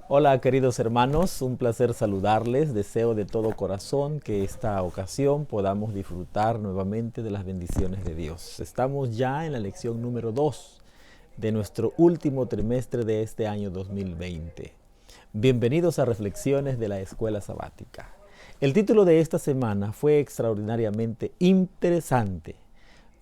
Hola queridos hermanos, un placer saludarles. Deseo de todo corazón que esta ocasión podamos disfrutar nuevamente de las bendiciones de Dios. Estamos ya en la lección número 2 de nuestro último trimestre de este año 2020. Bienvenidos a Reflexiones de la Escuela Sabática. El título de esta semana fue extraordinariamente interesante.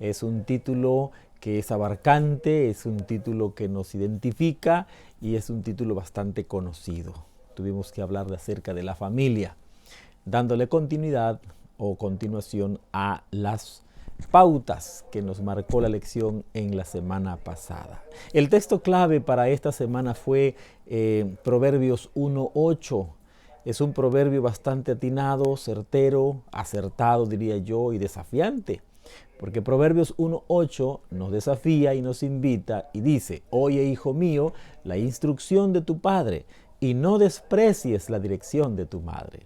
Es un título que es abarcante, es un título que nos identifica y es un título bastante conocido. Tuvimos que hablar acerca de la familia, dándole continuidad o continuación a las pautas que nos marcó la lección en la semana pasada. El texto clave para esta semana fue Proverbios 1:8. Es un proverbio bastante atinado, certero, acertado diría yo, y desafiante. Porque Proverbios 1:8 nos desafía y nos invita y dice: Oye, hijo mío, la instrucción de tu padre y no desprecies la dirección de tu madre.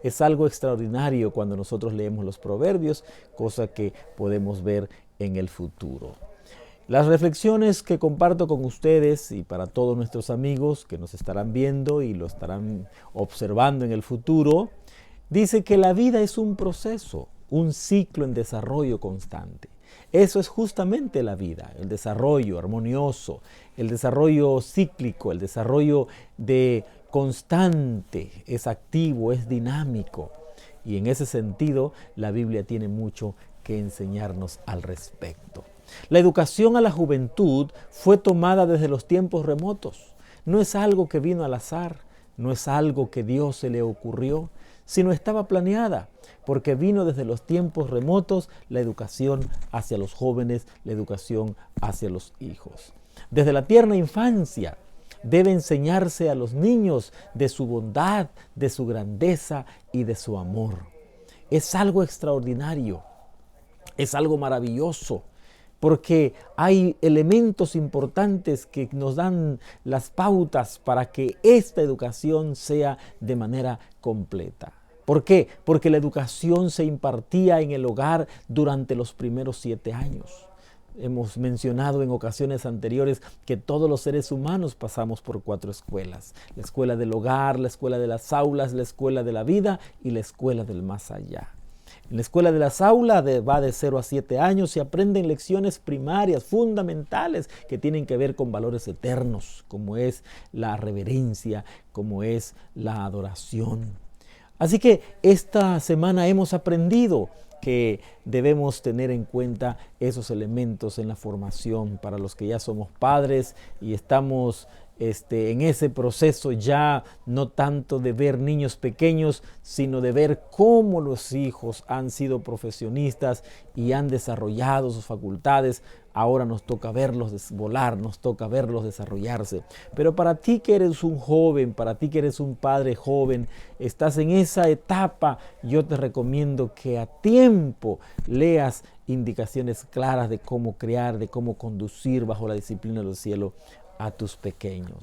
Es algo extraordinario cuando nosotros leemos los proverbios, cosa que podemos ver en el futuro. Las reflexiones que comparto con ustedes y para todos nuestros amigos que nos estarán viendo y lo estarán observando en el futuro, dice que la vida es un proceso, un ciclo en desarrollo constante. Eso es justamente la vida, el desarrollo armonioso, el desarrollo cíclico, el desarrollo de constante, es activo, es dinámico. Y en ese sentido, la Biblia tiene mucho que enseñarnos al respecto. La educación a la juventud fue tomada desde los tiempos remotos. No es algo que vino al azar, no es algo que Dios se le ocurrió, sino estaba planeada, porque vino desde los tiempos remotos la educación hacia los jóvenes, la educación hacia los hijos. Desde la tierna infancia debe enseñarse a los niños de su bondad, de su grandeza y de su amor. Es algo extraordinario, es algo maravilloso, porque hay elementos importantes que nos dan las pautas para que esta educación sea de manera completa. ¿Por qué? Porque la educación se impartía en el hogar durante los primeros 7 años. Hemos mencionado en ocasiones anteriores que todos los seres humanos pasamos por 4 escuelas. La escuela del hogar, la escuela de las aulas, la escuela de la vida y la escuela del más allá. En la escuela de las aulas va de 0 a 7 años, se aprenden lecciones primarias, fundamentales, que tienen que ver con valores eternos, como es la reverencia, como es la adoración. Así que esta semana hemos aprendido que debemos tener en cuenta esos elementos en la formación para los que ya somos padres y estamos en ese proceso ya no tanto de ver niños pequeños, sino de ver cómo los hijos han sido profesionistas y han desarrollado sus facultades. Ahora nos toca verlos volar, nos toca verlos desarrollarse. Pero para ti que eres un joven, para ti que eres un padre joven, estás en esa etapa, yo te recomiendo que a tiempo leas indicaciones claras de cómo criar, de cómo conducir bajo la disciplina del cielo a tus pequeños.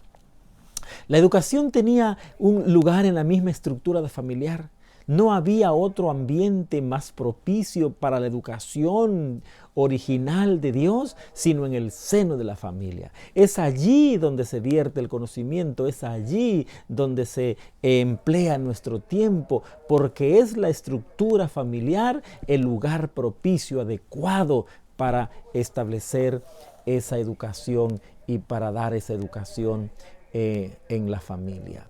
La educación tenía un lugar en la misma estructura familiar. No había otro ambiente más propicio para la educación original de Dios, sino en el seno de la familia. Es allí donde se vierte el conocimiento, es allí donde se emplea nuestro tiempo, porque es la estructura familiar el lugar propicio, adecuado para establecer esa educación y para dar esa educación en la familia.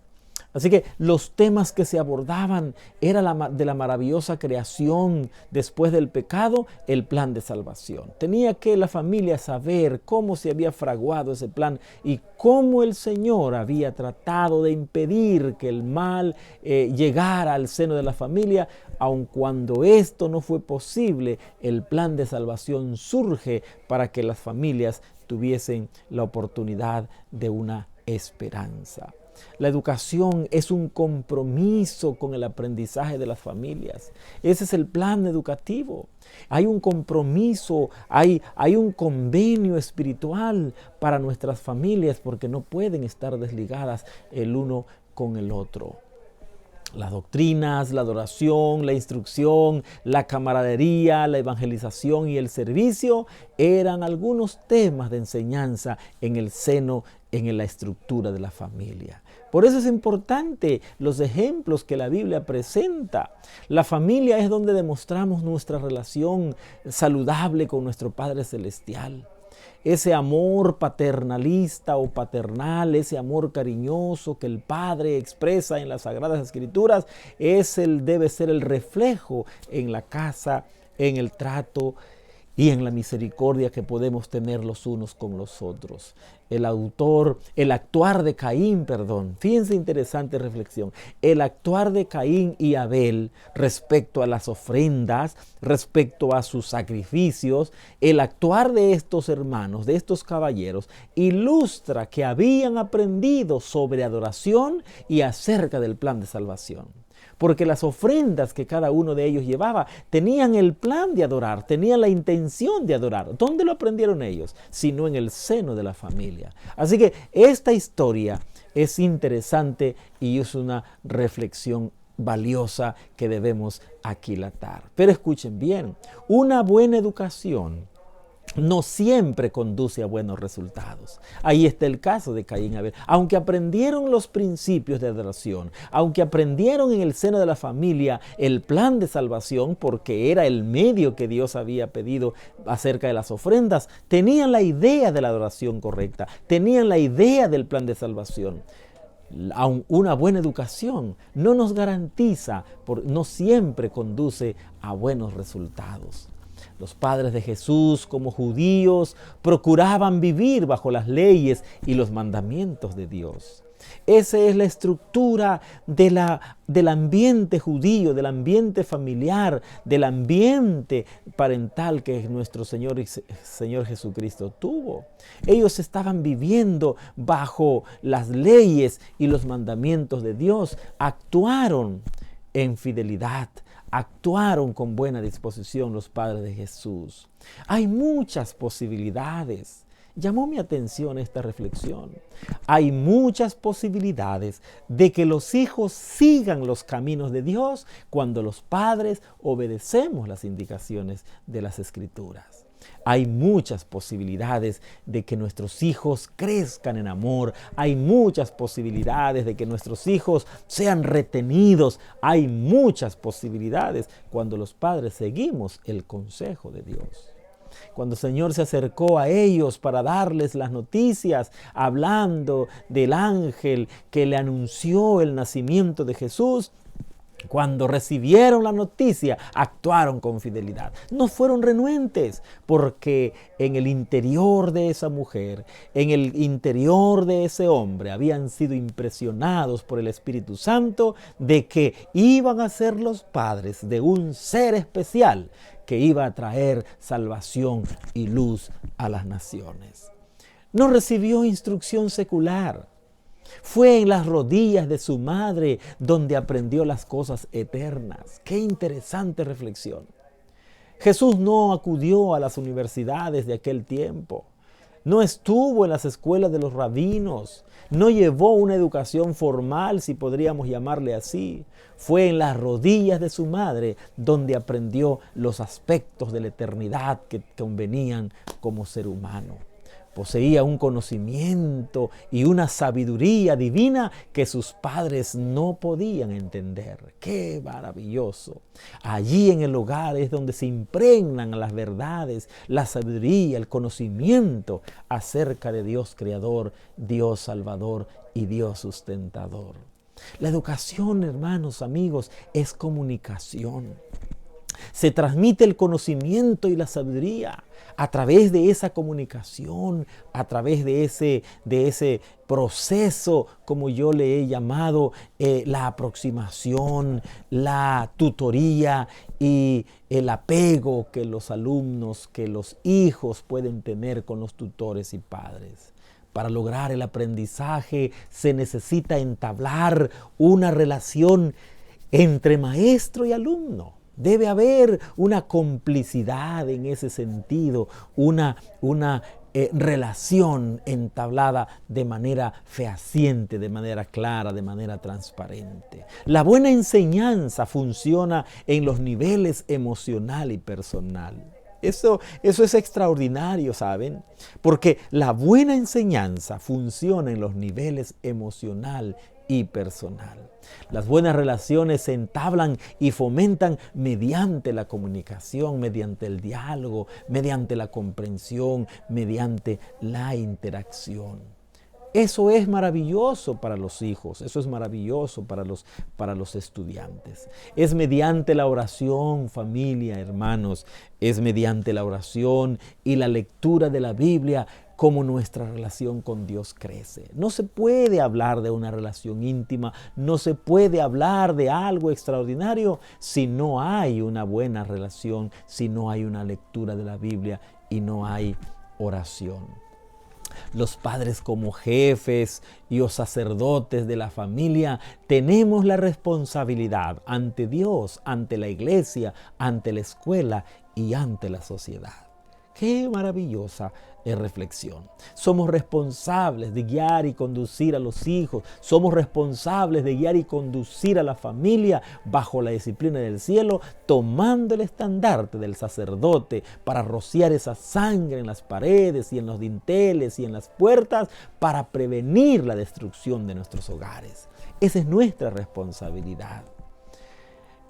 Así que los temas que se abordaban era de la maravillosa creación después del pecado, el plan de salvación. Tenía que la familia saber cómo se había fraguado ese plan y cómo el Señor había tratado de impedir que el mal llegara al seno de la familia. Aun cuando esto no fue posible, el plan de salvación surge para que las familias tuviesen la oportunidad de una esperanza. La educación es un compromiso con el aprendizaje de las familias. Ese es el plan educativo. Hay un compromiso, hay un convenio espiritual para nuestras familias porque no pueden estar desligadas el uno con el otro. Las doctrinas, la adoración, la instrucción, la camaradería, la evangelización y el servicio eran algunos temas de enseñanza en el seno, en la estructura de la familia. Por eso es importante los ejemplos que la Biblia presenta. La familia es donde demostramos nuestra relación saludable con nuestro Padre Celestial. Ese amor paternalista o paternal, ese amor cariñoso que el Padre expresa en las Sagradas Escrituras, debe ser el reflejo en la casa, en el trato y en la misericordia que podemos tener los unos con los otros. El actuar de Caín, fíjense, interesante reflexión. El actuar de Caín y Abel respecto a las ofrendas, respecto a sus sacrificios, el actuar de estos hermanos, de estos caballeros, ilustra que habían aprendido sobre adoración y acerca del plan de salvación. Porque las ofrendas que cada uno de ellos llevaba tenían el plan de adorar, tenían la intención de adorar. ¿Dónde lo aprendieron ellos? Sino en el seno de la familia. Así que esta historia es interesante y es una reflexión valiosa que debemos aquilatar. Pero escuchen bien, una buena educación no siempre conduce a buenos resultados. Ahí está el caso de Caín y Abel. Aunque aprendieron los principios de adoración, aunque aprendieron en el seno de la familia el plan de salvación, porque era el medio que Dios había pedido acerca de las ofrendas, tenían la idea de la adoración correcta, tenían la idea del plan de salvación. Una buena educación no nos garantiza, no siempre conduce a buenos resultados. Los padres de Jesús, como judíos, procuraban vivir bajo las leyes y los mandamientos de Dios. Esa es la estructura del ambiente judío, del ambiente familiar, del ambiente parental que nuestro Señor Jesucristo tuvo. Ellos estaban viviendo bajo las leyes y los mandamientos de Dios. Actuaron en fidelidad. Actuaron con buena disposición los padres de Jesús. Hay muchas posibilidades. Llamó mi atención esta reflexión. Hay muchas posibilidades de que los hijos sigan los caminos de Dios cuando los padres obedecemos las indicaciones de las Escrituras. Hay muchas posibilidades de que nuestros hijos crezcan en amor. Hay muchas posibilidades de que nuestros hijos sean retenidos. Hay muchas posibilidades cuando los padres seguimos el consejo de Dios. Cuando el Señor se acercó a ellos para darles las noticias, hablando del ángel que le anunció el nacimiento de Jesús, cuando recibieron la noticia, actuaron con fidelidad. No fueron renuentes, porque en el interior de esa mujer, en el interior de ese hombre, habían sido impresionados por el Espíritu Santo de que iban a ser los padres de un ser especial que iba a traer salvación y luz a las naciones. No recibió instrucción secular. Fue en las rodillas de su madre donde aprendió las cosas eternas. ¡Qué interesante reflexión! Jesús no acudió a las universidades de aquel tiempo. No estuvo en las escuelas de los rabinos. No llevó una educación formal, si podríamos llamarle así. Fue en las rodillas de su madre donde aprendió los aspectos de la eternidad que convenían como ser humano. Poseía un conocimiento y una sabiduría divina que sus padres no podían entender. ¡Qué maravilloso! Allí en el hogar es donde se impregnan las verdades, la sabiduría, el conocimiento acerca de Dios Creador, Dios Salvador y Dios Sustentador. La educación, hermanos, amigos, es comunicación. Se transmite el conocimiento y la sabiduría a través de esa comunicación, a través de ese proceso, como yo le he llamado, la aproximación, la tutoría y el apego que los alumnos, que los hijos pueden tener con los tutores y padres. Para lograr el aprendizaje se necesita entablar una relación entre maestro y alumno. Debe haber una complicidad en ese sentido, una relación entablada de manera fehaciente, de manera clara, de manera transparente. La buena enseñanza funciona en los niveles emocional y personal. Eso es extraordinario, ¿saben? Porque la buena enseñanza funciona en los niveles emocional y personal. Las buenas relaciones se entablan y fomentan mediante la comunicación, mediante el diálogo, mediante la comprensión, mediante la interacción. Eso es maravilloso para los hijos, eso es maravilloso para los estudiantes. Es mediante la oración, familia, hermanos, es mediante la oración y la lectura de la Biblia como nuestra relación con Dios crece. No se puede hablar de una relación íntima, no se puede hablar de algo extraordinario si no hay una buena relación, si no hay una lectura de la Biblia y no hay oración. Los padres como jefes y los sacerdotes de la familia tenemos la responsabilidad ante Dios, ante la iglesia, ante la escuela y ante la sociedad. ¡Qué maravillosa reflexión! Somos responsables de guiar y conducir a los hijos. Somos responsables de guiar y conducir a la familia bajo la disciplina del cielo, tomando el estandarte del sacerdote para rociar esa sangre en las paredes y en los dinteles y en las puertas para prevenir la destrucción de nuestros hogares. Esa es nuestra responsabilidad.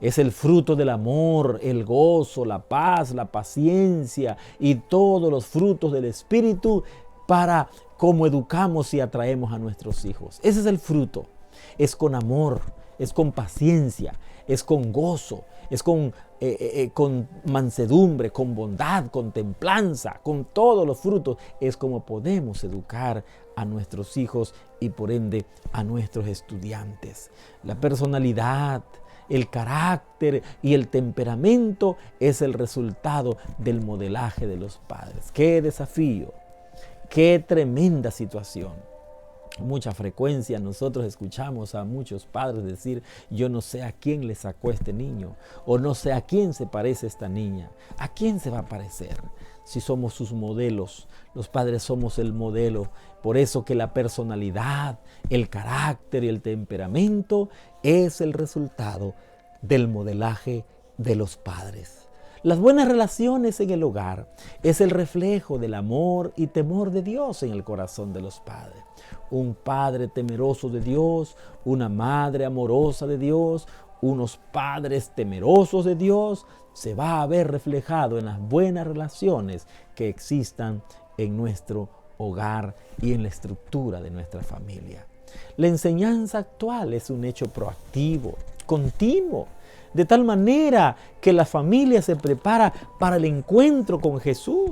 Es el fruto del amor, el gozo, la paz, la paciencia y todos los frutos del Espíritu para cómo educamos y atraemos a nuestros hijos. Ese es el fruto. Es con amor, es con paciencia, es con gozo, es con mansedumbre, con bondad, con templanza, con todos los frutos. Es como podemos educar a nuestros hijos y por ende a nuestros estudiantes. La personalidad, el carácter y el temperamento es el resultado del modelaje de los padres. ¡Qué desafío! ¡Qué tremenda situación! Mucha frecuencia nosotros escuchamos a muchos padres decir: yo no sé a quién le sacó este niño, o no sé a quién se parece esta niña. ¿A quién se va a parecer? Si somos sus modelos, los padres somos el modelo. Por eso que la personalidad, el carácter y el temperamento es el resultado del modelaje de los padres. Las buenas relaciones en el hogar es el reflejo del amor y temor de Dios en el corazón de los padres. Un padre temeroso de Dios, una madre amorosa de Dios, unos padres temerosos de Dios, se va a ver reflejado en las buenas relaciones que existan en nuestro hogar y en la estructura de nuestra familia. La enseñanza actual es un hecho proactivo, continuo, de tal manera que la familia se prepara para el encuentro con Jesús.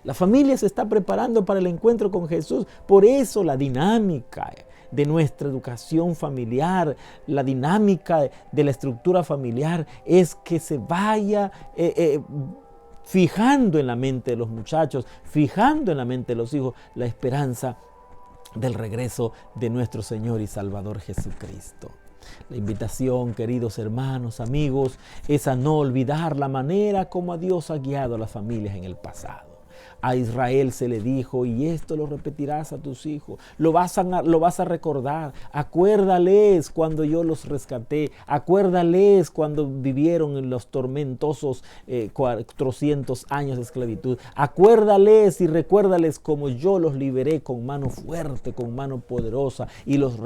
La familia se está preparando para el encuentro con Jesús. Por eso la dinámica de nuestra educación familiar, la dinámica de la estructura familiar es que se vaya fijando en la mente de los muchachos, fijando en la mente de los hijos la esperanza del regreso de nuestro Señor y Salvador Jesucristo. La invitación, queridos hermanos, amigos, es a no olvidar la manera como a Dios ha guiado a las familias en el pasado. A Israel se le dijo: y esto lo repetirás a tus hijos, lo vas a recordar. Acuérdales cuando yo los rescaté, acuérdales cuando vivieron en los tormentosos 400 años de esclavitud. Acuérdales y recuérdales como yo los liberé con mano fuerte, con mano poderosa, y los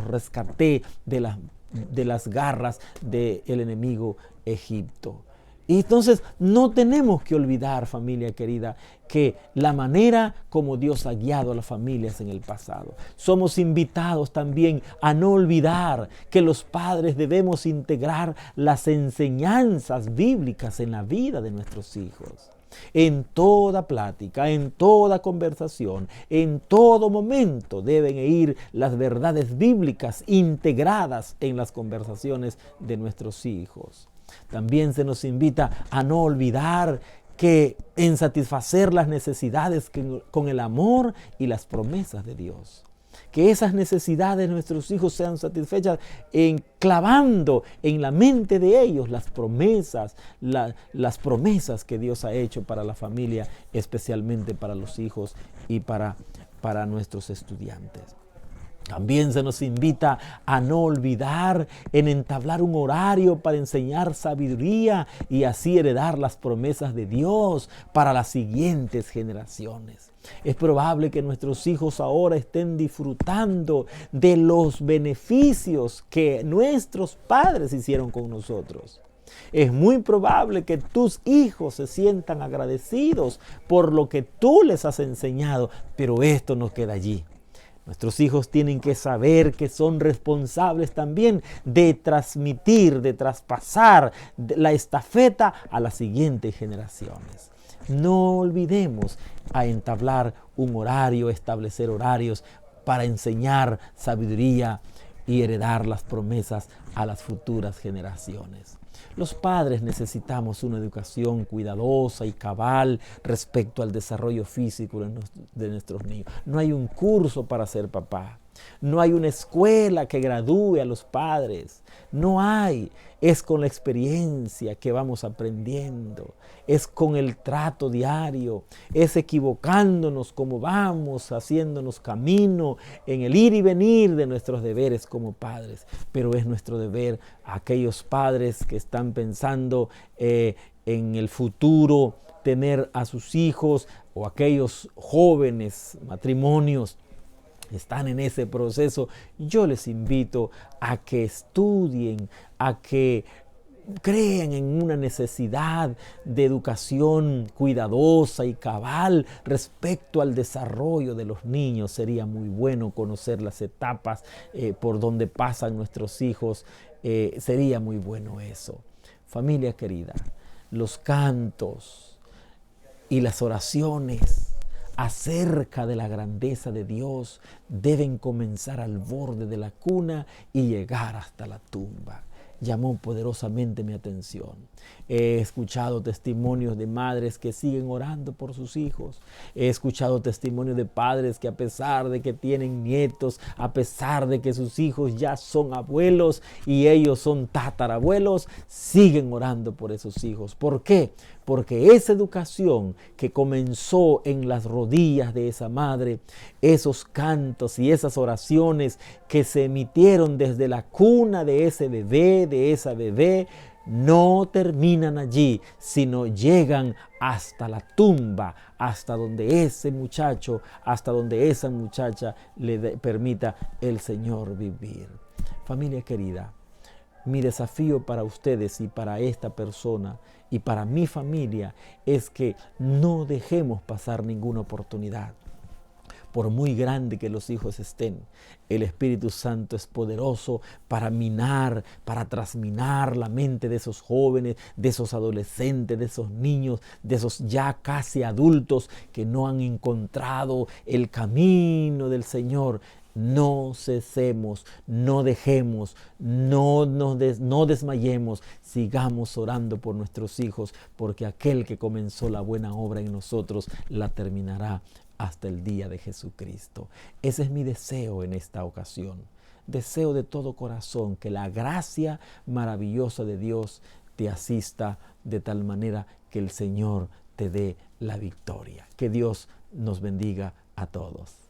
rescaté de las garras del enemigo Egipto. Y entonces no tenemos que olvidar, familia querida, que la manera como Dios ha guiado a las familias en el pasado. Somos invitados también a no olvidar que los padres debemos integrar las enseñanzas bíblicas en la vida de nuestros hijos. En toda plática, en toda conversación, en todo momento deben ir las verdades bíblicas integradas en las conversaciones de nuestros hijos. También se nos invita a no olvidar que en satisfacer las necesidades con el amor y las promesas de Dios. que esas necesidades de nuestros hijos sean satisfechas, clavando en la mente de ellos las promesas, las promesas que Dios ha hecho para la familia, especialmente para los hijos y para nuestros estudiantes. También se nos invita a no olvidar en entablar un horario para enseñar sabiduría y así heredar las promesas de Dios para las siguientes generaciones. Es probable que nuestros hijos ahora estén disfrutando de los beneficios que nuestros padres hicieron con nosotros. Es muy probable que tus hijos se sientan agradecidos por lo que tú les has enseñado, pero esto no queda allí. Nuestros hijos tienen que saber que son responsables también de transmitir, de traspasar la estafeta a las siguientes generaciones. No olvidemos a entablar un horario, establecer horarios para enseñar sabiduría y heredar las promesas a las futuras generaciones. Los padres necesitamos una educación cuidadosa y cabal respecto al desarrollo físico de nuestros niños. No hay un curso para ser papá. No hay una escuela que gradúe a los padres. No hay. Es con la experiencia que vamos aprendiendo. Es con el trato diario. Es equivocándonos como vamos, haciéndonos camino en el ir y venir de nuestros deberes como padres. Pero es nuestro deber a aquellos padres que están pensando en el futuro, tener a sus hijos, o aquellos jóvenes matrimonios están en ese proceso. Yo les invito a que estudien, a que crean en una necesidad de educación cuidadosa y cabal respecto al desarrollo de los niños. Sería muy bueno conocer las etapas por donde pasan nuestros hijos. Sería muy bueno eso. Familia querida, los cantos y las oraciones acerca de la grandeza de Dios deben comenzar al borde de la cuna y llegar hasta la tumba. Llamó poderosamente mi atención. He escuchado testimonios de madres que siguen orando por sus hijos. He escuchado testimonios de padres que, a pesar de que tienen nietos, a pesar de que sus hijos ya son abuelos y ellos son tatarabuelos, siguen orando por esos hijos. ¿Por qué? Porque esa educación que comenzó en las rodillas de esa madre, esos cantos y esas oraciones que se emitieron desde la cuna de ese bebé, de esa bebé, no terminan allí, sino llegan hasta la tumba, hasta donde ese muchacho, hasta donde esa muchacha le permita el Señor vivir. Familia querida, mi desafío para ustedes y para esta persona y para mi familia es que no dejemos pasar ninguna oportunidad. Por muy grande que los hijos estén, el Espíritu Santo es poderoso para minar, para trasminar la mente de esos jóvenes, de esos adolescentes, de esos niños, de esos ya casi adultos que no han encontrado el camino del Señor. No cesemos, no dejemos, no desmayemos, sigamos orando por nuestros hijos, porque aquel que comenzó la buena obra en nosotros la terminará hasta el día de Jesucristo. Ese es mi deseo en esta ocasión. Deseo de todo corazón que la gracia maravillosa de Dios te asista de tal manera que el Señor te dé la victoria. Que Dios nos bendiga a todos.